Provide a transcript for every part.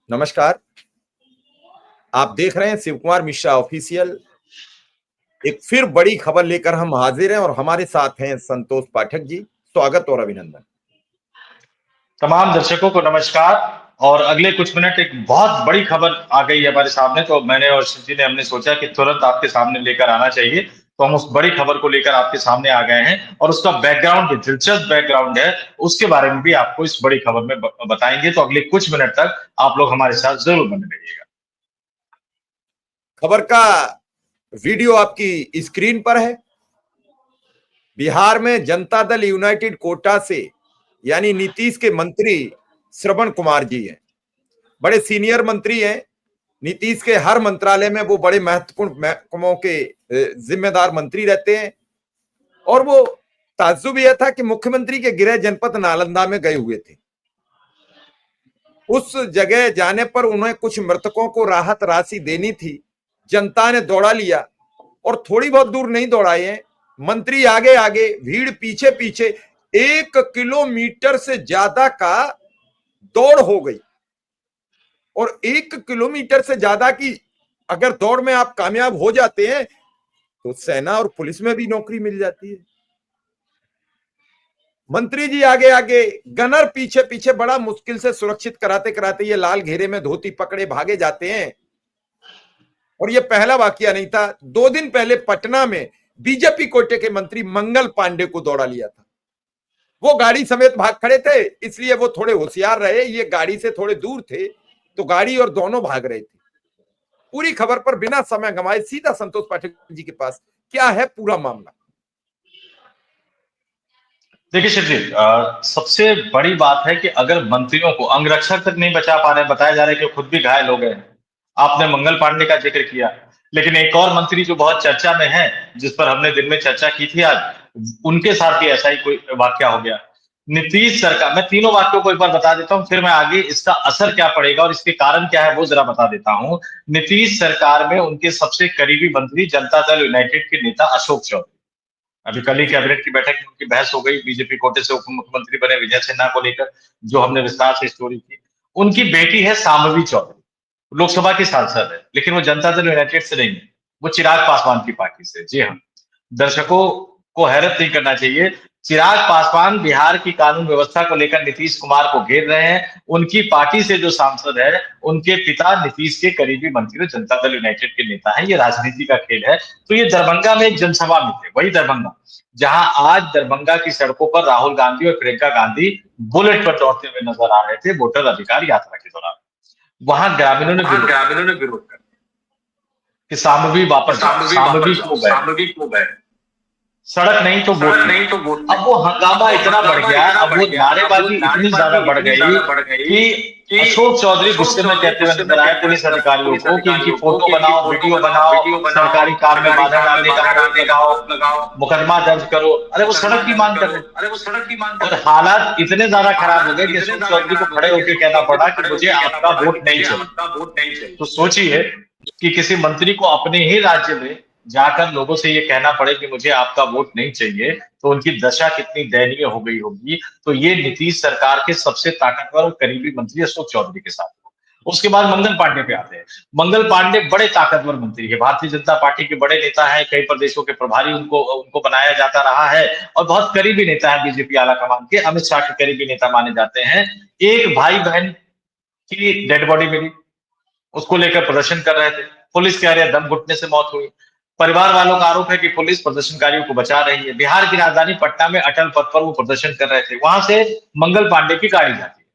नमस्कार। आप देख रहे हैं शिव कुमार मिश्रा ऑफिशियल। एक फिर बड़ी खबर लेकर हम हाजिर हैं और हमारे साथ हैं संतोष पाठक जी। स्वागत और अभिनंदन। तमाम दर्शकों को नमस्कार। और अगले कुछ मिनट एक बहुत बड़ी खबर आ गई है हमारे सामने, तो मैंने और शिव जी ने हमने सोचा कि तुरंत आपके सामने लेकर आना चाहिए। तो हम उस बड़ी खबर को लेकर आपके सामने आ गए हैं और उसका बैकग्राउंड, जो दिलचस्प बैकग्राउंड है, उसके बारे में भी आपको इस बड़ी खबर में बताएंगे। तो अगले कुछ मिनट तक आप लोग हमारे साथ जरूर बने रहिएगा। खबर का वीडियो आपकी स्क्रीन पर है। बिहार में जनता दल यूनाइटेड कोटा से यानी नीतीश के मंत्री श्रवण कुमार जी हैं। बड़े सीनियर मंत्री हैं। नीतीश के हर मंत्रालय में वो बड़े महत्वपूर्ण महकमों के जिम्मेदार मंत्री रहते हैं। और वो ताज्जुब यह था कि मुख्यमंत्री के गृह जनपद नालंदा में गए हुए थे। उस जगह जाने पर उन्हें कुछ मृतकों को राहत राशि देनी थी। जनता ने दौड़ा लिया और थोड़ी बहुत दूर नहीं दौड़ाए हैं, मंत्री आगे आगे, भीड़ पीछे पीछे। 1 किलोमीटर से ज्यादा का दौड़ हो गई। और 1 किलोमीटर से ज्यादा की अगर दौड़ में आप कामयाब हो जाते हैं तो सेना और पुलिस में भी नौकरी मिल जाती है। मंत्री जी आगे आगे, गनर पीछे पीछे, बड़ा मुश्किल से सुरक्षित कराते कराते ये लाल घेरे में धोती पकड़े भागे जाते हैं। और ये पहला वाकया नहीं था। 2 दिन पहले पटना में बीजेपी कोटे के मंत्री मंगल पांडे को दौड़ा लिया था। वो गाड़ी समेत भाग खड़े थे, इसलिए वो थोड़े होशियार रहे। ये गाड़ी से थोड़े दूर थे तो गाड़ी और दोनों भाग रहे थे। पूरी खबर पर बिना समय गंवाए सीधा संतोष पाठक जी के पास, क्या है पूरा मामला। देखिए शिव जी, सबसे बड़ी बात है कि अगर मंत्रियों को अंगरक्षक तक नहीं बचा पा रहे, बताया जा रहा है कि खुद भी घायल हो गए हैं। आपने मंगल पांडे का जिक्र किया, लेकिन एक और मंत्री जो बहुत चर्चा में है, जिस पर हमने दिन में चर्चा की थी आज, उनके साथ भी ऐसा ही कोई वाकया हो गया। नीतीश सरकार, मैं तीनों वाक्यों को एक बार बता देता हूं, फिर मैं आगे इसका असर क्या पड़ेगा और इसके कारण क्या है वो जरा बता देता हूं। नीतीश सरकार में उनके सबसे करीबी मंत्री जनता दल यूनाइटेड के नेता अशोक चौधरी, अभी कल ही कैबिनेट की बैठक में उनकी बहस हो गई, बीजेपी कोटे से उप मुख्यमंत्री बने विजय सिन्हा को लेकर, जो हमने विस्तार से स्टोरी की। उनकी बेटी है शांभवी चौधरी, लोकसभा की सांसद है, लेकिन वो जनता दल यूनाइटेड से नहीं है, वो चिराग पासवान की पार्टी से। जी हाँ, दर्शकों को हैरत नहीं करना चाहिए। चिराग पासवान बिहार की कानून व्यवस्था को लेकर नीतीश कुमार को घेर रहे हैं। उनकी पार्टी से जो सांसद है, उनके पिता नीतीश के करीबी मंत्री, जनता दल यूनाइटेड के नेता है। ये राजनीति का खेल है। तो ये दरभंगा में एक जनसभा में थे, वही दरभंगा जहां आज दरभंगा की सड़कों पर राहुल गांधी और प्रियंका गांधी बुलेट पर दौड़ते हुए नजर आ रहे थे वोटर अधिकार यात्रा के दौरान। वहां ग्रामीणों ने विरोध कर कि शांभवी वापस जाओ, शांभवी क्यों गए, सड़क नहीं तो वोट। अब वो हंगामा इतना बढ़ गया, अब वो नारेबाजी इतनी ज्यादा बढ़ गई कि अशोक चौधरी गुस्से में कहते हुए नजर आए पुलिस अधिकारियों को कि इनकी फोटो बनाओ, वीडियो बनाओ, सरकारी काम में बाधा डालने का आरोप लगाओ, मुकदमा दर्ज करो। अरे वो सड़क की मांग कर रहे हैं। और हालात इतने ज्यादा खराब हो गए कि अशोक चौधरी को खड़े होकर कहना पड़ा कि मुझे आपका वोट नहीं चाहिए। तो सोचिए कि किसी मंत्री को अपने ही राज्य में जाकर लोगों से ये कहना पड़े कि मुझे आपका वोट नहीं चाहिए, तो उनकी दशा कितनी दयनीय हो गई होगी। तो ये नीतीश सरकार के सबसे ताकतवर और करीबी मंत्री अशोक चौधरी के साथ। उसके बाद मंगल पांडे पे आते हैं। मंगल पांडे बड़े ताकतवर मंत्री है, भारतीय जनता पार्टी के बड़े नेता है, कई प्रदेशों के प्रभारी उनको उनको बनाया जाता रहा है और बहुत करीबी नेता है बीजेपी आला कमान के, अमित शाह के करीबी नेता माने जाते हैं। एक भाई बहन की डेड बॉडी मिली, उसको लेकर प्रदर्शन कर रहे थे, पुलिस कह रही है दम घुटने से मौत हुई। परिवार वालों का आरोप है कि पुलिस प्रदर्शनकारियों को बचा रही है। बिहार की राजधानी पटना में अटल पथ पर वो प्रदर्शन कर रहे थे, वहां से मंगल पांडे की गाड़ी जाती है।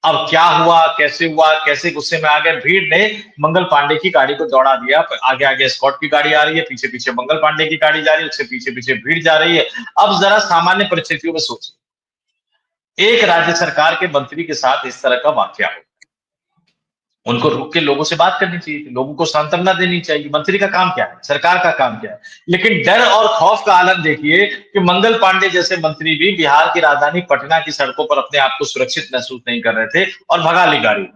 अब क्या हुआ, कैसे गुस्से में आ गए, भीड़ ने मंगल पांडे की गाड़ी को दौड़ा दिया। आगे आगे स्कॉट की गाड़ी आ रही है, पीछे पीछे मंगल पांडे की गाड़ी जा रही है, उससे पीछे पीछे भीड़ जा रही है। अब जरा सामान्य परिस्थितियों में सोचिए, एक राज्य सरकार के मंत्री के साथ इस तरह का वाकया हो, उनको रुक के लोगों से बात करनी चाहिए थी, लोगों को सांत्वना देनी चाहिए। मंत्री का काम क्या है, सरकार का काम क्या है? लेकिन डर और खौफ का आलम देखिए कि मंगल पांडे जैसे मंत्री भी बिहार की राजधानी पटना की सड़कों पर अपने आप को सुरक्षित महसूस नहीं कर रहे थे और भगा ली गाड़ी।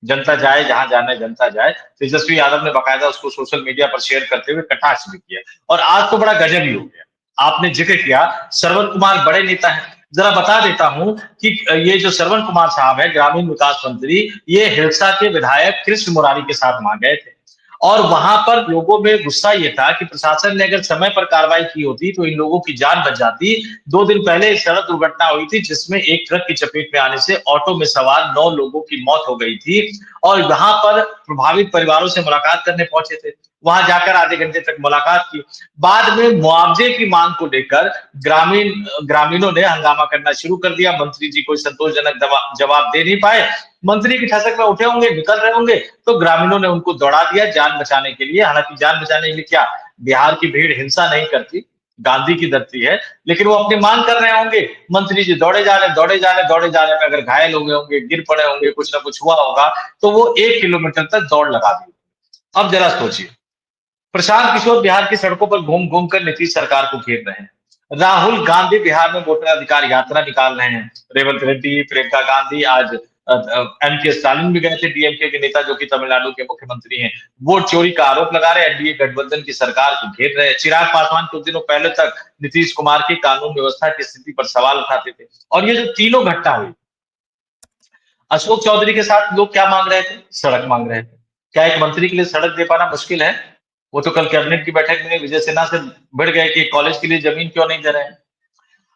जनता जाए जहां जाना है, जनता जाए। तेजस्वी यादव ने बाकायदा उसको सोशल मीडिया पर शेयर करते हुए कटाक्ष भी किया। और आज तो बड़ा गजब ही हो गया, आपने जिक्र किया श्रवण कुमार बड़े नेता है, जरा बता देता हूं कि ये जो श्रवण कुमार साहब है, ग्रामीण विकास मंत्री, ये हिलसा के विधायक कृष्ण मुरारी के साथ वहां गए थे। और वहां पर लोगों में गुस्सा ये था कि प्रशासन ने अगर समय पर कार्रवाई की होती तो इन लोगों की जान बच जाती। 2 दिन पहले एक सड़क दुर्घटना हुई थी जिसमें एक ट्रक की चपेट में आने से ऑटो में सवार 9 लोगों की मौत हो गई थी। और यहाँ पर प्रभावित परिवारों से मुलाकात करने पहुंचे थे। वहां जाकर आधे घंटे तक मुलाकात की। बाद में मुआवजे की मांग को लेकर ग्रामीणों ने हंगामा करना शुरू कर दिया। मंत्री जी कोई संतोषजनक जवाब दे नहीं पाए। मंत्री की ठसक में उठे होंगे, निकल रहे होंगे, तो ग्रामीणों ने उनको दौड़ा दिया जान बचाने के लिए। हालांकि जान बचाने के लिए क्या, बिहार की भीड़ हिंसा नहीं करती, गांधी की धरती है, लेकिन वो अपनी मांग कर रहे होंगे। मंत्री जी दौड़े जा रहे, दौड़े जा रहे, दौड़े जा रहे में अगर घायल हो गए होंगे, गिर पड़े होंगे, कुछ ना कुछ हुआ होगा, तो वो 1 किलोमीटर तक दौड़ लगा दी। अब जरा सोचिए, प्रशांत किशोर बिहार की सड़कों पर घूम घूम कर नीतीश सरकार को घेर रहे हैं। राहुल गांधी बिहार में वोटर अधिकार यात्रा निकाल रहे हैं। रेवंत रेड्डी, प्रियंका गांधी, आज एम के स्टालिन भी गए थे, डीएमके के नेता जो कि तमिलनाडु के मुख्यमंत्री हैं। वोट चोरी का आरोप लगा रहे, एनडीए गठबंधन की सरकार को घेर रहे हैं। चिराग पासवान कुछ दिनों पहले तक नीतीश कुमार की कानून व्यवस्था की स्थिति पर सवाल उठाते थे। और ये जो तीनों घटना हुई, अशोक चौधरी के साथ लोग क्या मांग रहे थे? सड़क मांग रहे थे। क्या एक मंत्री के लिए सड़क दे पाना मुश्किल है? वो तो कल कैबिनेट की बैठक में विजय सिन्हा से भिड़ गए कि कॉलेज के लिए जमीन क्यों नहीं दे रहे हैं।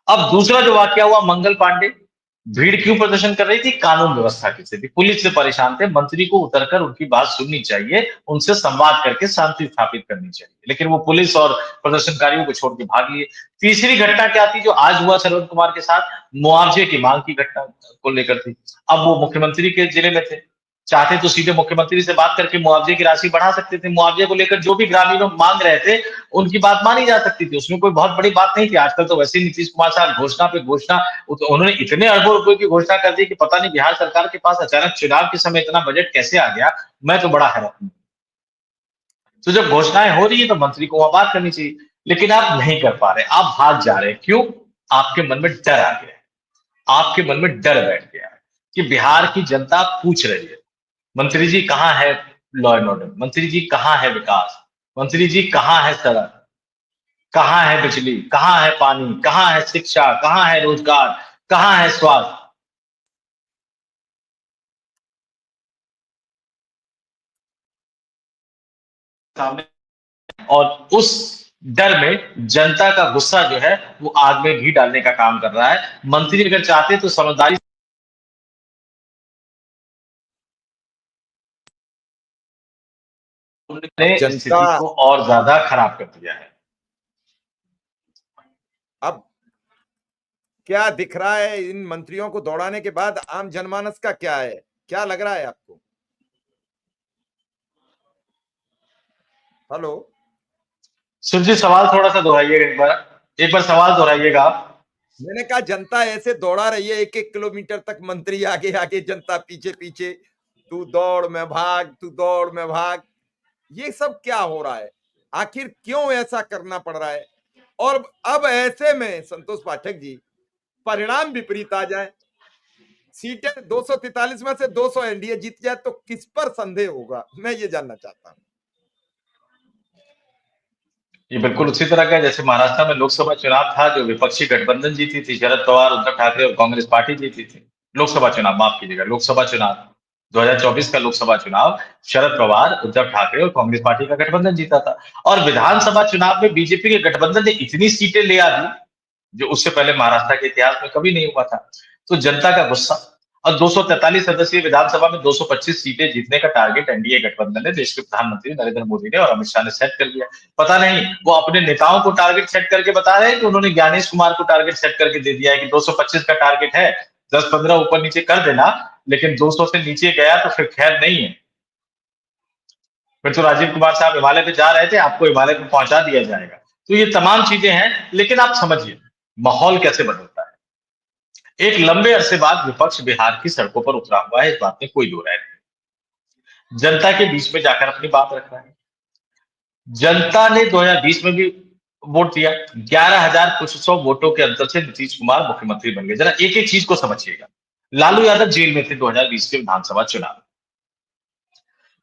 अब दूसरा जो वाकया हुआ, मंगल पांडे, भीड़ क्यों प्रदर्शन कर रही थी? कानून व्यवस्था की स्थिति, पुलिस से परेशान थे। मंत्री को उतरकर उनकी बात सुननी चाहिए, उनसे संवाद करके शांति स्थापित करनी चाहिए, लेकिन वो पुलिस और प्रदर्शनकारियों को छोड़ के भाग लिए। तीसरी घटना क्या थी जो आज हुआ श्रवण कुमार के साथ? मुआवजे की मांग की घटना को लेकर थी। अब वो मुख्यमंत्री के जिले में थे, चाहते तो सीधे मुख्यमंत्री से बात करके मुआवजे की राशि बढ़ा सकते थे। मुआवजे को लेकर जो भी ग्रामीण मांग रहे थे, उनकी बात मानी जा सकती थी, उसमें कोई बहुत बड़ी बात नहीं थी। आजकल तो वैसे ही नीतीश कुमार साहब घोषणा पे घोषणा, उन्होंने इतने अरबों रुपए की घोषणा कर दी कि पता नहीं बिहार सरकार के पास अचानक चुनाव के समय इतना बजट कैसे आ गया। मैं तो बड़ा हैरान हूं। तो जब घोषणाएं हो रही है तो मंत्री को वहां बात करनी चाहिए, लेकिन आप नहीं कर पा रहे, आप भाग जा रहे हैं। क्यों? आपके मन में डर आ गया है, आपके मन में डर बैठ गया है कि बिहार की जनता पूछ रही है, मंत्री जी कहाँ है लॉ एंड ऑर्डर? मंत्री जी कहाँ है विकास? मंत्री जी कहाँ है सड़क? कहाँ है बिजली? कहाँ है पानी? कहाँ है शिक्षा? कहाँ है रोजगार? कहाँ है स्वास्थ्य? सामने। और उस डर में जनता का गुस्सा जो है वो आग में घी डालने का काम कर रहा है। मंत्री अगर चाहते तो समझदारी अब ने जनता, स्थिति को और ज्यादा खराब कर दिया है। अब क्या दिख रहा है इन मंत्रियों को दौड़ाने के बाद? आम जनमानस का क्या है, क्या लग रहा है आपको? हेलो। सुरजीत, सवाल थोड़ा सा दोहराइएगा, एक बार सवाल दोहराइएगा आप। मैंने कहा जनता ऐसे दौड़ा रही है, 1-1 किलोमीटर तक मंत्री आगे आगे, जनता पीछे पीछे, तू दौड़ मैं भाग, तू दौड़ मैं भाग। ये सब क्या हो रहा है? आखिर क्यों ऐसा करना पड़ रहा है? और अब ऐसे में संतोष पाठक जी, परिणाम विपरीत आ जाए, सीटें 243 में से 200 एनडीए जीत जाए तो किस पर संदेह होगा? मैं ये जानना चाहता हूं। ये बिल्कुल उसी तरह का है जैसे महाराष्ट्र में लोकसभा चुनाव था, जो विपक्षी गठबंधन जीती थी, शरद पवार, उद्धव ठाकरे और कांग्रेस पार्टी जीती थी। लोकसभा चुनाव, माफ कीजिएगा, लोकसभा चुनाव 2024 का लोकसभा चुनाव, शरद पवार, उद्धव ठाकरे और कांग्रेस पार्टी का गठबंधन जीता था। और विधानसभा चुनाव में बीजेपी के गठबंधन ने इतनी सीटें ले आ दी जो उससे पहले महाराष्ट्र के इतिहास में कभी नहीं हुआ था। तो जनता का गुस्सा, और 243 सदस्यीय विधानसभा में 225 सीटें जीतने का टारगेट एनडीए गठबंधन ने, देश के प्रधानमंत्री नरेंद्र मोदी ने और अमित शाह ने सेट कर लिया। पता नहीं वो अपने नेताओं को टारगेट सेट करके बता रहे हैं कि उन्होंने ज्ञानेश कुमार को टारगेट सेट करके दे दिया है कि 225 का टारगेट है, 10-15 ऊपर नीचे कर देना, लेकिन 200 से नीचे गया तो फिर खैर नहीं है। फिर तो राजीव कुमार साहब हिमालय पे जा रहे थे, आपको हिमालय पे पहुंचा दिया जाएगा। तो ये तमाम चीजें हैं, लेकिन आप समझिए माहौल कैसे बदलता है। एक लंबे अरसे बाद विपक्ष बिहार की सड़कों पर उतरा हुआ है, इस बात में कोई दो राय नहीं। जनता के बीच में जाकर अपनी बात रख रहा है। जनता ने 2020 में भी वोट दिया, 11,000 कुछ सौ वोटों के अंतर से नीतीश कुमार मुख्यमंत्री बन गए। जरा एक एक चीज को समझिएगा। लालू यादव जेल में थे 2020 के विधानसभा चुनाव,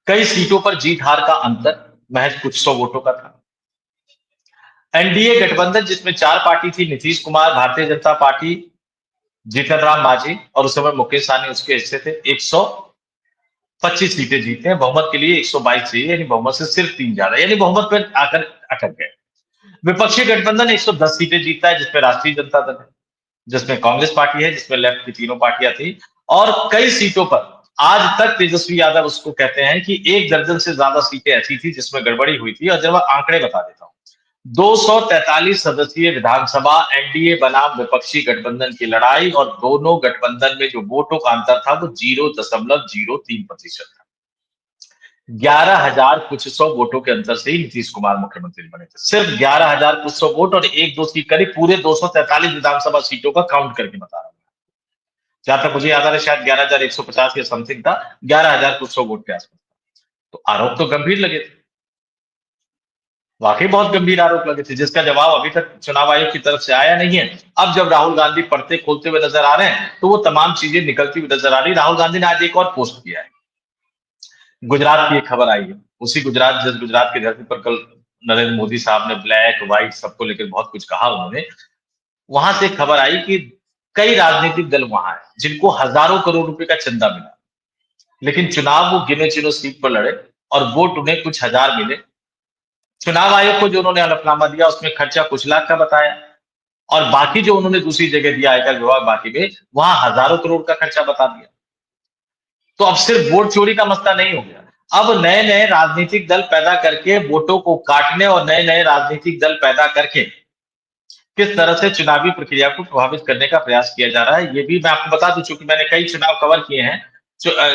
कई सीटों पर जीत हार का अंतर महज कुछ सौ वोटों का था। एनडीए गठबंधन जिसमें 4 पार्टी थी, नीतीश कुमार, भारतीय जनता पार्टी जीतन राम मांझी और उस समय मुकेश सहनी उसके हिस्से थे, 125 सीटें जीते हैं। बहुमत के लिए 122 चाहिए, यानी बहुमत से सिर्फ 3 ज्यादा, यानी बहुमत पे आकर अटक गए। विपक्षी गठबंधन 110 सीटें जीतता है, जिसमें राष्ट्रीय जनता दल है, जिसमें कांग्रेस पार्टी है, जिसमें लेफ्ट की तीनों पार्टियां थी। और कई सीटों पर आज तक तेजस्वी यादव उसको कहते हैं कि 1 दर्जन से ज्यादा सीटें ऐसी थी जिसमें गड़बड़ी हुई थी। और जब मैं आंकड़े बता देता हूँ, 243 सदस्यीय विधानसभा एनडीए बनाम विपक्षी गठबंधन की लड़ाई, और दोनों गठबंधन में जो वोटों का अंतर था वो 0.03% था। 11,000 कुछ सौ वोटों के अंतर से ही नीतीश कुमार मुख्यमंत्री बने थे। सिर्फ 11,000 कुछ सौ वोट, और एक दो की करीब पूरे 243 विधानसभा सीटों का काउंट करके बता रहा हूं। जहां तक मुझे याद आ रहा है, शायद 11,150 या समथिंग था, 11,000 कुछ सौ वोट के आसपास। तो आरोप तो गंभीर लगे थे, वाकई बहुत गंभीर आरोप लगे थे, जिसका जवाब अभी तक चुनाव आयोग की तरफ से आया नहीं है। अब जब राहुल गांधी पढ़ते खोलते हुए नजर आ रहे हैं, तो वो तमाम चीजें निकलती हुई नजर आ रही है। राहुल गांधी ने आज एक और पोस्ट किया है, गुजरात की एक खबर आई है, उसी गुजरात, जिस गुजरात की धरती पर कल नरेंद्र मोदी साहब ने ब्लैक व्हाइट सबको लेकर बहुत कुछ कहा उन्होंने। वहां से खबर आई कि कई राजनीतिक दल वहां है जिनको हजारों करोड़ रुपए का चंदा मिला, लेकिन चुनाव वो गिने चुने सीट पर लड़े और वोट उन्हें कुछ हजार मिले। चुनाव आयोग को जो उन्होंने हलफनामा दिया उसमें खर्चा कुछ लाख का बताया, और बाकी जो उन्होंने दूसरी जगह दिया आयकर विभाग बाकी में, वहां हजारों करोड़ का खर्चा बता दिया। तो अब सिर्फ वोट चोरी का मसला नहीं हो गया, अब नए नए राजनीतिक दल पैदा करके वोटों को काटने, और नए नए राजनीतिक दल पैदा करके किस तरह से चुनावी प्रक्रिया को प्रभावित करने का प्रयास किया जा रहा है, ये भी मैं आपको बता दूं। चूंकि मैंने कई चुनाव कवर किए हैं,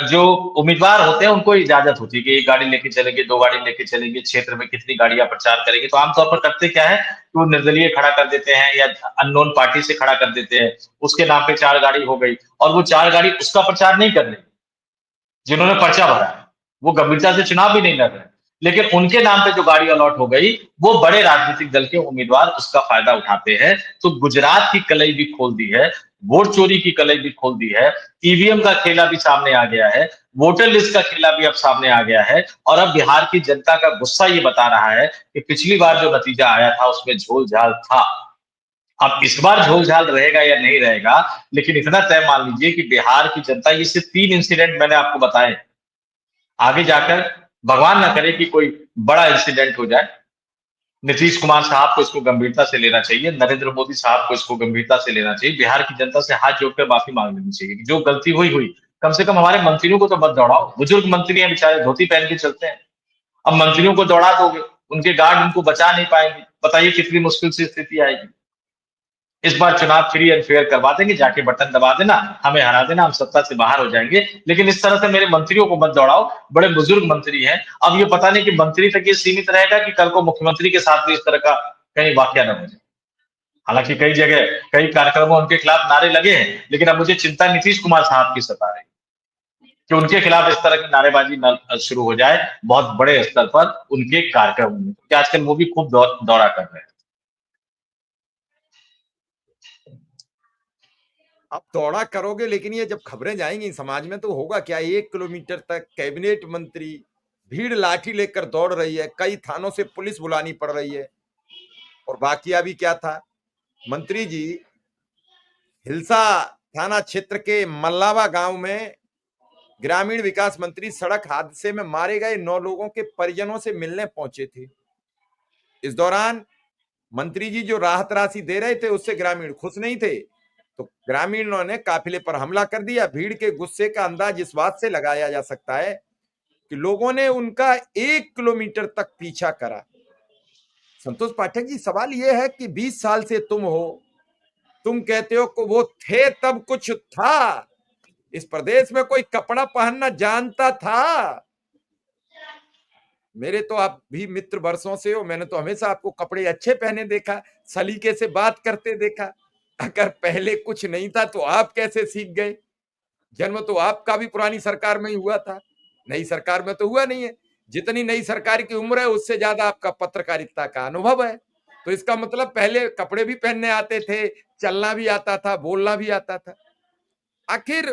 जो उम्मीदवार होते हैं उनको इजाजत होती है कि एक गाड़ी लेके चलेंगे, 2 गाड़ी लेके चलेंगे, क्षेत्र में कितनी गाड़ियां प्रचार करेंगे। तो आमतौर पर करते क्या है कि वो निर्दलीय खड़ा कर देते हैं या अननोन पार्टी से खड़ा कर देते हैं, उसके नाम पे 4 गाड़ी हो गई, और वो 4 गाड़ी उसका प्रचार नहीं कर रही जिन्होंने पर्चा भरा है, वो गंभीरता से चुनाव भी नहीं लड़ रहे हैं। लेकिन उनके नाम पे जो गाड़ी अलॉट हो गई, वो बड़े राजनीतिक दल के उम्मीदवार उसका फायदा उठाते हैं। तो गुजरात की कलई भी खोल दी है, वोट चोरी की कलई भी खोल दी है, ईवीएम का खेला भी सामने आ गया है, वोटर लिस्ट का खेला भी अब सामने आ गया है। और अब बिहार की जनता का गुस्सा ये बता रहा है कि पिछली बार जो नतीजा आया था उसमें झोल झाल था, अब इस बार झोल झाल रहेगा या नहीं रहेगा। लेकिन इतना तय मान लीजिए कि बिहार की जनता, ये सिर्फ 3 इंसिडेंट मैंने आपको बताए, आगे जाकर भगवान ना करे कि कोई बड़ा इंसिडेंट हो जाए। नीतीश कुमार साहब को इसको गंभीरता से लेना चाहिए, नरेंद्र मोदी साहब को इसको गंभीरता से लेना चाहिए, बिहार की जनता से हाथ जोड़कर माफी मांग लेनी चाहिए कि जो गलती हुई हुई। कम से कम हमारे मंत्रियों को तो मत दौड़ाओ, बुजुर्ग मंत्री हैं बेचारे, धोती पहन के चलते हैं। अब मंत्रियों को दौड़ा दोगे, उनके गार्ड उनको बचा नहीं पाएंगे, बताइए कितनी मुश्किल से स्थिति आएगी। इस बार चुनाव फ्री एंड फेयर करवा देंगे, जाके बटन दबा देना, हमें हरा देना, हम सत्ता से बाहर हो जाएंगे। लेकिन इस तरह से मेरे मंत्रियों को मत दौड़ाओ, बड़े बुजुर्ग मंत्री हैं। अब ये पता नहीं कि मंत्री तक ये सीमित रहेगा कि कल को मुख्यमंत्री के साथ भी इस तरह का कहीं वाकया न हो जाए। हालांकि कई जगह कई कार्यक्रमों उनके खिलाफ नारे लगे हैं, लेकिन अब मुझे चिंता नीतीश कुमार साहब की सता रही कि उनके खिलाफ इस तरह की नारेबाजी न शुरू हो जाए बहुत बड़े स्तर पर उनके कार्यक्रम में, क्योंकि आजकल वो भी खूब दौरा कर रहे हैं। आप दौड़ा करोगे, लेकिन ये जब खबरें जाएंगी समाज में तो होगा क्या? 1 किलोमीटर तक कैबिनेट मंत्री, भीड़ लाठी लेकर दौड़ रही है, कई थानों से पुलिस बुलानी पड़ रही है। और वाकया भी क्या था, मंत्री जी हिलसा थाना क्षेत्र के मल्लावा गांव में ग्रामीण विकास मंत्री सड़क हादसे में मारे गए 9 लोगों के परिजनों से मिलने पहुंचे थे। इस दौरान मंत्री जी जो राहत राशि दे रहे थे उससे ग्रामीण खुश नहीं थे, तो ग्रामीणों ने काफिले पर हमला कर दिया। भीड़ के गुस्से का अंदाज इस बात से लगाया जा सकता है कि लोगों ने उनका 1 किलोमीटर तक पीछा करा। संतोष पाठक जी, सवाल यह है कि 20 साल से तुम हो, तुम कहते हो कि वो थे तब कुछ था, इस प्रदेश में कोई कपड़ा पहनना जानता था? मेरे तो आप भी मित्र वर्षों से हो, मैंने तो हमेशा आपको कपड़े अच्छे पहने देखा, सलीके से बात करते देखा। अगर पहले कुछ नहीं था तो आप कैसे सीख गए? जन्म तो आपका भी पुरानी सरकार में ही हुआ था, नई सरकार में तो हुआ नहीं है। जितनी नई सरकार की उम्र है उससे ज्यादा आपका पत्रकारिता का अनुभव है। तो इसका मतलब पहले कपड़े भी पहनने आते थे, चलना भी आता था, बोलना भी आता था। आखिर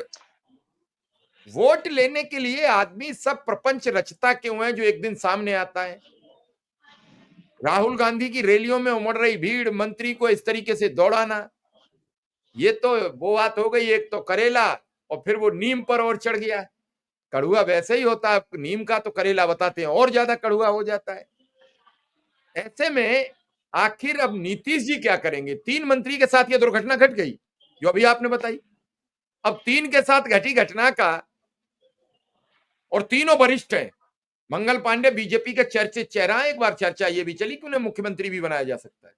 वोट लेने के लिए आदमी सब प्रपंच रचता क्यों है जो एक दिन सामने आता है? राहुल गांधी की रैलियों में उमड़ रही भीड़, मंत्री को इस तरीके से दौड़ाना, ये तो वो बात हो गई, एक तो करेला और फिर वो नीम पर और चढ़ गया। कड़ुआ वैसे ही होता है, नीम का तो करेला बताते हैं और ज्यादा कड़ुआ हो जाता है। ऐसे में आखिर अब नीतीश जी क्या करेंगे? 3 मंत्री के साथ ये दुर्घटना घट गई जो अभी आपने बताई। अब 3 के साथ घटी घटना का, और तीनों वरिष्ठ हैं। मंगल पांडे बीजेपी के चर्चित चेहरा, एक बार चर्चा ये भी चली कि उन्हें मुख्यमंत्री भी बनाया जा सकता है।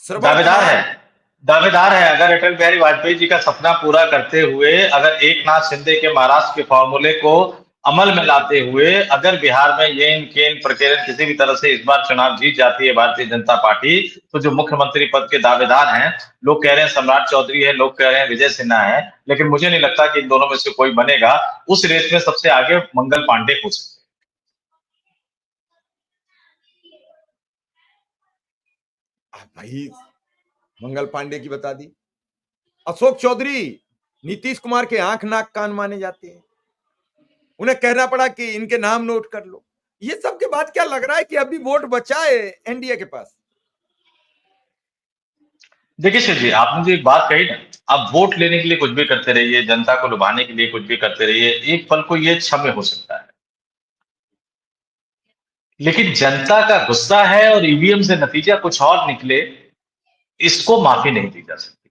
श्रवण दावेदार है, कुमार, दावेदार है। अगर अटल बिहारी वाजपेयी जी का सपना पूरा करते हुए, अगर एकनाथ शिंदे के महाराष्ट्र के फॉर्मूले को अमल में लाते हुए, अगर बिहार में येन केन प्रकेरन किसी भी तरह से इस बार चुनाव जीत जाती है भारतीय जनता पार्टी, तो जो मुख्यमंत्री पद के दावेदार हैं, लोग कह रहे हैं सम्राट चौधरी है, लोग कह रहे हैं विजय सिन्हा है, लेकिन मुझे नहीं लगता कि इन दोनों में से कोई बनेगा। उस रेस में सबसे आगे मंगल पांडे हो सकते भाई मंगल पांडे की बता दी। अशोक चौधरी नीतीश कुमार के आंख नाक कान माने जाते हैं, उन्हें कहना पड़ा कि इनके नाम नोट कर लो। ये सब के बाद क्या लग रहा है कि अभी वोट बचा है एनडीए के पास? हैं। देखिए शिव जी, आपने जो एक बात कही ना, आप वोट लेने के लिए कुछ भी करते रहिए, जनता को लुभाने के लिए कुछ भी करते रहिए, एक पल को ये क्षम्य हो सकता है, लेकिन जनता का गुस्सा है और ईवीएम से नतीजा कुछ और निकले, इसको माफी नहीं दी जा सकती।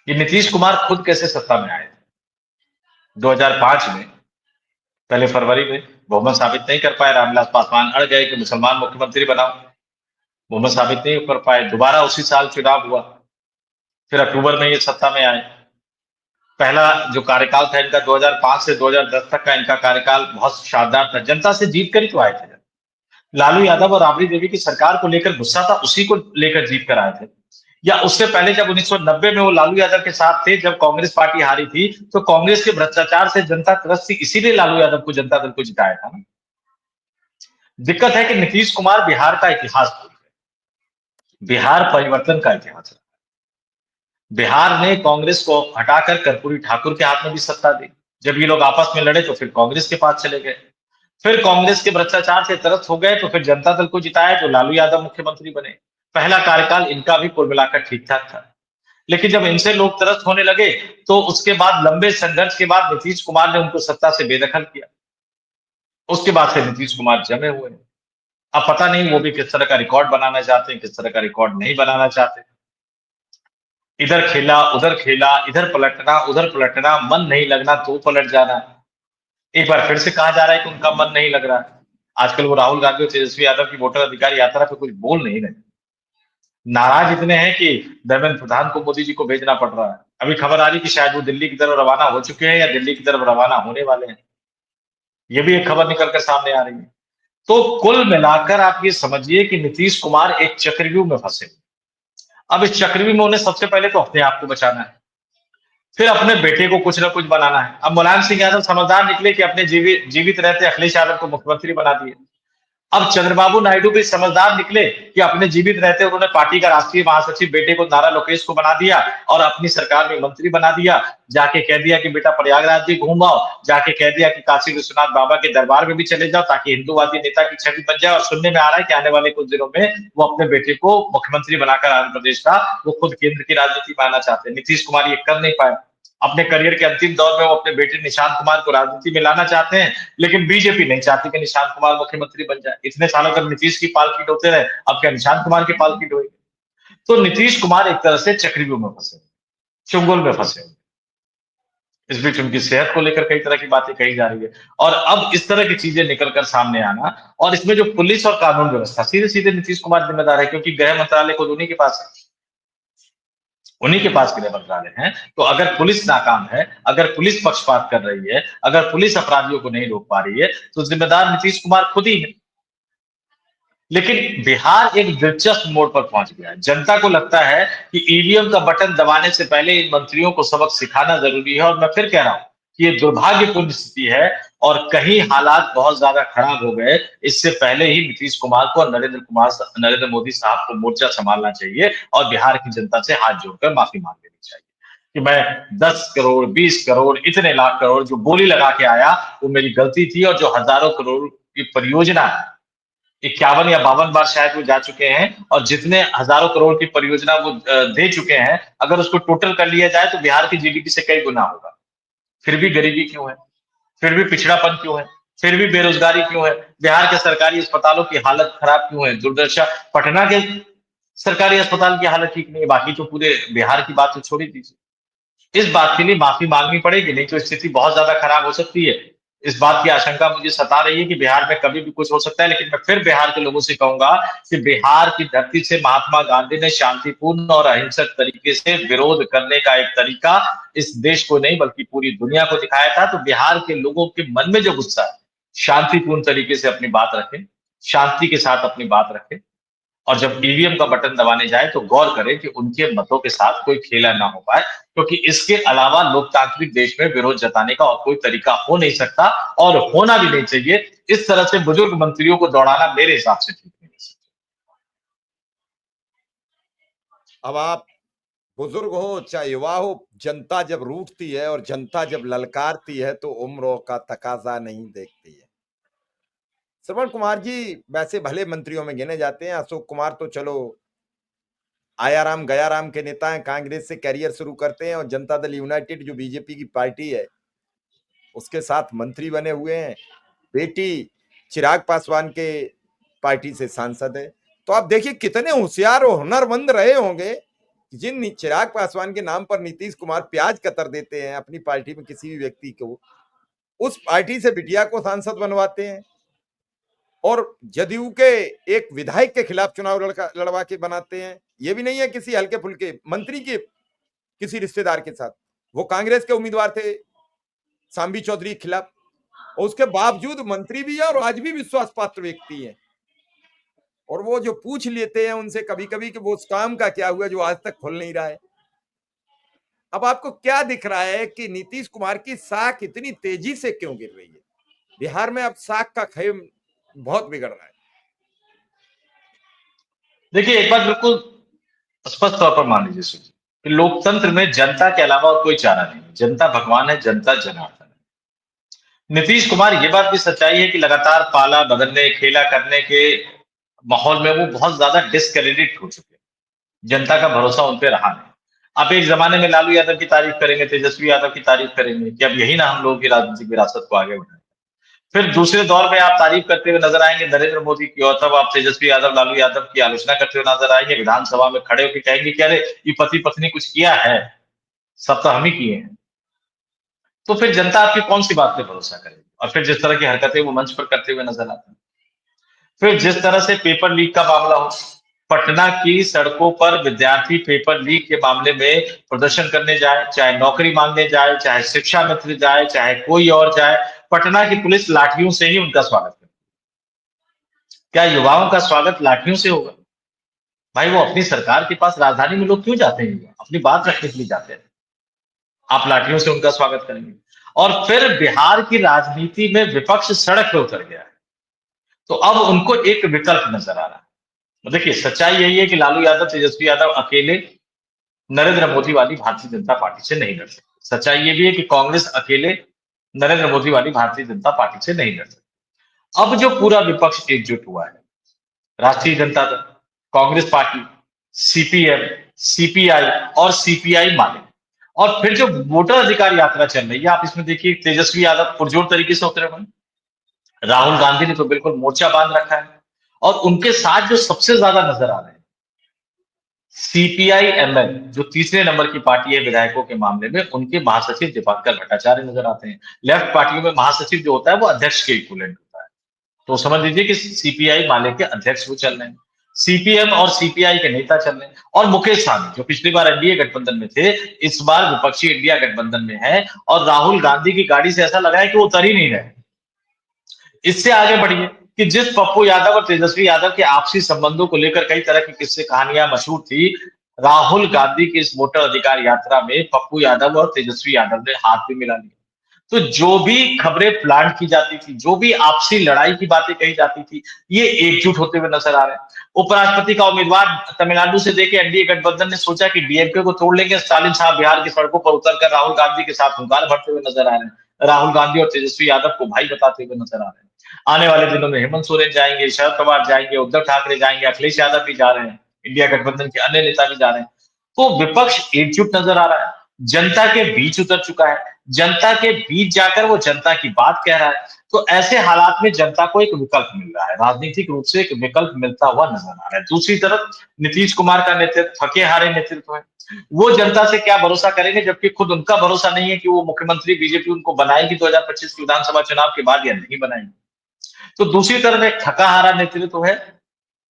ये नीतीश कुमार खुद कैसे सत्ता में आए थे 2005 में, पहले फरवरी में बहुमत साबित नहीं कर पाए, रामविलास पासवान अड़ गए कि मुसलमान मुख्यमंत्री बनाओ, बहुमत साबित नहीं कर पाए, दोबारा उसी साल चुनाव हुआ, फिर अक्टूबर में ये सत्ता में आए। पहला जो कार्यकाल था इनका 2005 से 2010 तक का इनका कार्यकाल बहुत शानदार था, जनता से जीत कर ही तो आए थे। लालू यादव और राबड़ी देवी की सरकार को लेकर गुस्सा था, उसी को लेकर जीत कर आए थे। या उससे पहले जब 1990 में वो लालू यादव के साथ थे, जब कांग्रेस पार्टी हारी थी, तो कांग्रेस के भ्रष्टाचार से जनता त्रस्त थी, इसीलिए लालू यादव को जनता दल को जिताया था ना। दिक्कत है कि नीतीश कुमार बिहार का इतिहास भूल गए। बिहार परिवर्तन का इतिहास है। बिहार ने कांग्रेस को हटाकर कर्पूरी ठाकुर के हाथ में भी सत्ता दी। जब ये लोग आपस में लड़े तो फिर कांग्रेस के पास चले गए, फिर कांग्रेस के भ्रष्टाचार से त्रस्त हो गए तो फिर जनता दल को जिताया, तो लालू यादव मुख्यमंत्री बने। पहला कार्यकाल इनका भी कुल मिलाकर ठीक ठाक था, लेकिन जब इनसे लोग त्रस्त होने लगे तो उसके बाद लंबे संघर्ष के बाद नीतीश कुमार ने उनको सत्ता से बेदखल किया। उसके बाद से नीतीश कुमार जमे हुए हैं। अब पता नहीं वो भी किस तरह का रिकॉर्ड बनाना चाहते हैं, किस तरह का रिकॉर्ड नहीं बनाना चाहते। इधर खेला उधर खेला, इधर पलटना उधर पलटना, मन नहीं लगना तो पलट जाना। एक बार फिर से कहा जा रहा है कि उनका मन नहीं लग रहा है। आजकल वो राहुल गांधी और तेजस्वी यादव की वोटर अधिकार यात्रा पे कुछ बोल नहीं रहे। नाराज इतने हैं कि धर्मेंद्र प्रधान को मोदी जी को भेजना पड़ रहा है। अभी खबर आ रही कि शायद वो दिल्ली की तरफ रवाना हो चुके हैं या दिल्ली की तरफ रवाना होने वाले हैं। ये भी एक खबर निकल कर सामने आ रही है। तो कुल मिलाकर आप ये समझिए कि नीतीश कुमार एक चक्रव्यूह में फंसे। अब इस चक्रव्यूह में उन्हें सबसे पहले तो अपने आप को बचाना है, फिर अपने बेटे को कुछ ना कुछ बनाना है। अब मुलायम सिंह यादव समझदार निकले कि अपने जीवित रहते अखिलेश यादव को मुख्यमंत्री बना दिए। अब चंद्रबाबू नायडू भी समझदार निकले कि अपने जीवित रहते उन्होंने पार्टी का राष्ट्रीय महासचिव बेटे को नारा लोकेश को बना दिया और अपनी सरकार में मंत्री बना दिया। जाके कह दिया कि बेटा प्रयागराज भी घूम आओ, जाके कह दिया कि काशी विश्वनाथ बाबा के दरबार में भी चले जाओ ताकि हिंदूवादी नेता की छवि बन जाए। और सुनने में आ रहा है कि आने वाले कुछ दिनों में वो अपने बेटे को मुख्यमंत्री बनाकर आंध्र प्रदेश का वो खुद केंद्र की राजनीति में आना चाहते हैं। नीतीश कुमार ये कर नहीं पाए। अपने करियर के अंतिम दौर में वो अपने बेटे निशांत कुमार को राजनीति में लाना चाहते हैं, लेकिन बीजेपी नहीं चाहती कि निशांत कुमार मुख्यमंत्री बन जाए। इतने सालों तक नीतीश की पालकी ढोते रहे, अब क्या निशांत कुमार की पालकी ढोएंगे? तो नीतीश कुमार एक तरह से चक्रव्यूह में फंसे, चुंगल में फंसे। इस बीच उनकी सेहत को लेकर कई तरह की बातें कही जा रही है, और अब इस तरह की चीजें निकलकर सामने आना, और इसमें जो पुलिस और कानून व्यवस्था, सीधे सीधे नीतीश कुमार जिम्मेदार है, क्योंकि गृह मंत्रालय खुद उन्हीं के पास है, उन्हीं के पास गृह मंत्रालय है। तो अगर पुलिस नाकाम है, अगर पुलिस पक्षपात कर रही है, अगर पुलिस अपराधियों को नहीं रोक पा रही है, तो जिम्मेदार नीतीश कुमार खुद ही है। लेकिन बिहार एक दिलचस्प मोड़ पर पहुंच गया है। जनता को लगता है कि ईवीएम का बटन दबाने से पहले इन मंत्रियों को सबक सिखाना जरूरी है, और मैं फिर कह रहा हूं कि ये दुर्भाग्यपूर्ण स्थिति है, और कहीं हालात बहुत ज्यादा खराब हो गए, इससे पहले ही नीतीश कुमार को और नरेंद्र मोदी साहब को मोर्चा संभालना चाहिए और बिहार की जनता से हाथ जोड़कर माफी मांग लेनी चाहिए कि मैं 10 करोड़ 20 करोड़ इतने लाख करोड़ जो बोली लगा के आया वो मेरी गलती थी, और जो हजारों करोड़ की परियोजना है 51 या 52 बार शायद वो जा चुके हैं, और जितने हजारों करोड़ की परियोजना वो दे चुके हैं, अगर उसको टोटल कर लिया जाए तो बिहार की जीडीपी से कई गुना होगा। फिर भी गरीबी क्यों है? फिर भी पिछड़ापन क्यों है? फिर भी बेरोजगारी क्यों है? बिहार के सरकारी अस्पतालों की हालत खराब क्यों है? दुर्दशा। पटना के सरकारी अस्पताल की हालत ठीक नहीं है, बाकी तो पूरे बिहार की बात तो छोड़ ही दीजिए। इस बात के लिए माफी मांगनी पड़ेगी, नहीं तो स्थिति बहुत ज्यादा खराब हो सकती है। इस बात की आशंका मुझे सता रही है कि बिहार में कभी भी कुछ हो सकता है, लेकिन मैं फिर बिहार के लोगों से कहूंगा कि बिहार की धरती से महात्मा गांधी ने शांतिपूर्ण और अहिंसक तरीके से विरोध करने का एक तरीका इस देश को नहीं बल्कि पूरी दुनिया को दिखाया था। तो बिहार के लोगों के मन में जो गुस्सा है, शांतिपूर्ण तरीके से अपनी बात रखें, शांति के साथ अपनी बात रखें, और जब ईवीएम का बटन दबाने जाए तो गौर करें कि उनके मतों के साथ कोई खेला ना हो पाए, क्योंकि इसके अलावा लोकतांत्रिक देश में विरोध जताने का और कोई तरीका हो नहीं सकता, और होना भी नहीं चाहिए। इस तरह से बुजुर्ग मंत्रियों को दौड़ाना मेरे हिसाब से ठीक नहीं है। अब आप बुजुर्ग हो चाहे युवा हो, जनता जब रूठती है और जनता जब ललकारती है तो उम्र का तकाजा नहीं देखती है। श्रवण कुमार जी वैसे भले मंत्रियों में गिने जाते हैं। अशोक कुमार तो चलो आया राम गया राम के नेता हैं, कांग्रेस से कैरियर शुरू करते हैं और जनता दल यूनाइटेड जो बीजेपी की पार्टी है उसके साथ मंत्री बने हुए हैं। बेटी चिराग पासवान के पार्टी से सांसद है। तो आप देखिए कितने होशियार और हुनरमंद रहे होंगे, जिन चिराग पासवान के नाम पर नीतीश कुमार प्याज कतर देते हैं अपनी पार्टी में किसी भी व्यक्ति को, उस पार्टी से बिटिया को सांसद बनवाते हैं और जदयू के एक विधायक के खिलाफ चुनाव लड़वा के बनाते हैं। ये भी नहीं है किसी हल्के फुल्के मंत्री के किसी रिश्तेदार के साथ, वो कांग्रेस के उम्मीदवार थे सांबी चौधरी के खिलाफ, और उसके बावजूद मंत्री भी है और आज भी विश्वास पात्र व्यक्ति है। और वो जो पूछ लेते हैं उनसे कभी कभी कि वो उस काम का क्या हुआ जो आज तक खुल नहीं रहा है। अब आपको क्या दिख रहा है कि नीतीश कुमार की साख इतनी तेजी से क्यों गिर रही है? बिहार में अब साख का खेम बहुत बिगड़ रहा है। देखिए, एक बात बिल्कुल स्पष्ट तौर पर मान लीजिए सुनिए, कि लोकतंत्र में जनता के अलावा और कोई चारा नहीं है। जनता भगवान है, जनता जनार्दन है। नीतीश कुमार, ये बात भी सच्चाई है कि लगातार पाला बदलने खेला करने के माहौल में वो बहुत ज्यादा डिस्क्रेडिट हो चुके हैं। जनता का भरोसा उन पे रहा नहीं। आप एक जमाने में लालू यादव की तारीफ करेंगे, तेजस्वी यादव की तारीफ करेंगे कि अब यही ना हम लोगों की राजनीतिक विरासत को आगे बढ़ाए। फिर दूसरे दौर में आप तारीफ करते हुए नजर आएंगे नरेंद्र मोदी की, और तब आप तेजस्वी यादव लालू यादव की आलोचना करते हुए नजर आएंगे। विधानसभा में खड़े होकर कहेंगे कि अरे ये पति पत्नी कुछ किया है, सब तो हम ही किए हैं। तो फिर जनता आपकी कौन सी बात पे भरोसा करेगी? और फिर जिस तरह की हरकतें वो मंच पर करते हुए नजर आते हैं, फिर जिस तरह से पेपर लीक का मामला हो, पटना की सड़कों पर विद्यार्थी पेपर लीक के मामले में प्रदर्शन करने जाए, चाहे नौकरी मांगने जाए, चाहे शिक्षा मित्र जाए, चाहे कोई और जाए, पटना की पुलिस लाठियों से ही उनका स्वागत करती है। क्या युवाओं का स्वागत लाठियों से होगा? भाई वो अपनी सरकार के पास राजधानी में लोग क्यों जाते हैं? अपनी बात रखने के लिए जाते हैं। आप लाठियों से उनका स्वागत करेंगे? और फिर बिहार की राजनीति में विपक्ष सड़क पे उतर गया है, तो अब उनको एक विकल्प नजर आ रहा है। देखिए, सच्चाई यही है कि लालू यादव, तेजस्वी यादव अकेले नरेंद्र मोदी वाली भारतीय जनता पार्टी से नहीं लड़ सकते। सच्चाई ये भी है कि कांग्रेस अकेले नरेंद्र मोदी वाली भारतीय जनता पार्टी से नहीं लड़ सकती। अब जो पूरा विपक्ष एकजुट हुआ है, राष्ट्रीय Janata Dal, Congress party, CPM, CPI और सीपीआई माले, और फिर जो वोटर अधिकार यात्रा चल रही है, आप इसमें देखिए तेजस्वी यादव पुरजोर तरीके से उतरे हुए हैं, राहुल गांधी ने तो बिल्कुल मोर्चा बांध रखा है, और उनके साथ जो सबसे ज्यादा नजर आ रहे हैं सीपीआई एमएल, जो तीसरे नंबर की पार्टी है विधायकों के मामले में, उनके महासचिव दीपांकर भट्टाचार्य नजर आते हैं। लेफ्ट पार्टियों में महासचिव जो होता है वो अध्यक्ष के इक्विवेलेंट होता है, तो समझ लीजिए कि सीपीआई माले के अध्यक्ष वो चल रहे हैं, सीपीएम और सीपीआई के नेता चल रहे हैं, और मुकेश सहनी जो पिछली बार एनडीए गठबंधन में थे, इस बार विपक्षी इंडिया गठबंधन में है, और राहुल गांधी की गाड़ी से ऐसा लगा है कि वो उतर ही नहीं रहे। इससे आगे बढ़िए कि जिस पप्पू यादव और तेजस्वी यादव के आपसी संबंधों को लेकर कई तरह की किस्से कहानियां मशहूर थी, राहुल गांधी की इस वोटर अधिकार यात्रा में पप्पू यादव और तेजस्वी यादव ने हाथ भी मिला लिया। तो जो भी खबरें प्लांट की जाती थी, जो भी आपसी लड़ाई की बातें कही जाती थी, ये एकजुट होते हुए नजर आ रहे हैं। उपराष्ट्रपति का उम्मीदवार तमिलनाडु से देके एनडीए गठबंधन ने सोचा कि डीएमके को तोड़ लेंगे, स्टालिन साहब बिहार की सड़कों पर उतरकर राहुल गांधी के साथ हुंकार भरते हुए नजर आ रहे हैं। राहुल गांधी और तेजस्वी यादव को भाई बताते हुए नजर आ रहे हैं। आने वाले दिनों में हेमंत सोरेन जाएंगे, शरद पवार जाएंगे, उद्धव ठाकरे जाएंगे, अखिलेश यादव भी जा रहे हैं, इंडिया गठबंधन के अन्य नेता भी जा रहे हैं। तो विपक्ष एकजुट नजर आ रहा है, जनता के बीच उतर चुका है, जनता के बीच जाकर वो जनता की बात कह रहा है। तो ऐसे हालात में जनता को एक विकल्प मिल रहा है, राजनीतिक रूप से एक विकल्प मिलता हुआ नजर आ रहा है। दूसरी तरफ नीतीश कुमार का नेतृत्व थके हारे नेतृत्व है, वो जनता से क्या भरोसा करेंगे, जबकि खुद उनका भरोसा नहीं है कि वो मुख्यमंत्री बीजेपी उनको बनाएगी 2025 के विधानसभा चुनाव के बाद या नहीं बनाएगी। तो दूसरी तरफ एक थका हारा नेतृत्व है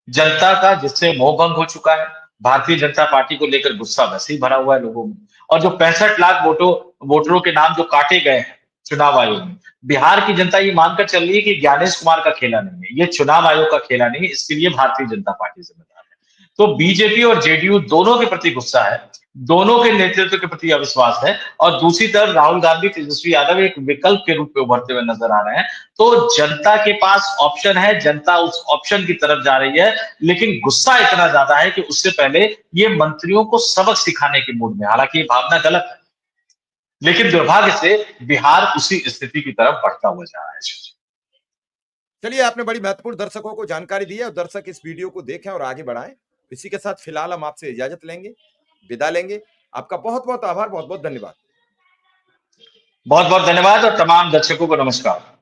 जनता का, जिससे मोह भंग हो चुका है। भारतीय जनता पार्टी को लेकर गुस्सा वैसे ही भरा हुआ है लोगों में। और जो 65 लाख वोटरों के नाम जो काटे गए हैं चुनाव आयोग में, बिहार की जनता ये मानकर चल रही है कि ज्ञानेश कुमार का खेला नहीं है, ये चुनाव आयोग का खेला नहीं है, इसके लिए भारतीय जनता पार्टी जिम्मेदार है। तो बीजेपी और जेडीयू दोनों के प्रति गुस्सा है, दोनों के नेतृत्व के प्रति अविश्वास है। और दूसरी तरफ राहुल गांधी, तेजस्वी यादव एक विकल्प के रूप में उभरते हुए नजर आ रहे हैं। तो जनता के पास ऑप्शन है, जनता उस ऑप्शन की तरफ जा रही है, लेकिन गुस्सा इतना ज्यादा है कि उससे पहले ये मंत्रियों को सबक सिखाने के मूड में। हालांकि ये भावना गलत है, लेकिन दुर्भाग्य से बिहार उसी स्थिति की तरफ बढ़ता हुआ जा रहा है। चलिए, आपने बड़ी महत्वपूर्ण दर्शकों को जानकारी दी है और दर्शक इस वीडियो को देखें और आगे बढ़ाएं। इसी के साथ फिलहाल हम आपसे इजाजत लेंगे, विदा लेंगे। आपका बहुत बहुत आभार, बहुत बहुत धन्यवाद। बहुत बहुत धन्यवाद और तमाम दर्शकों को नमस्कार।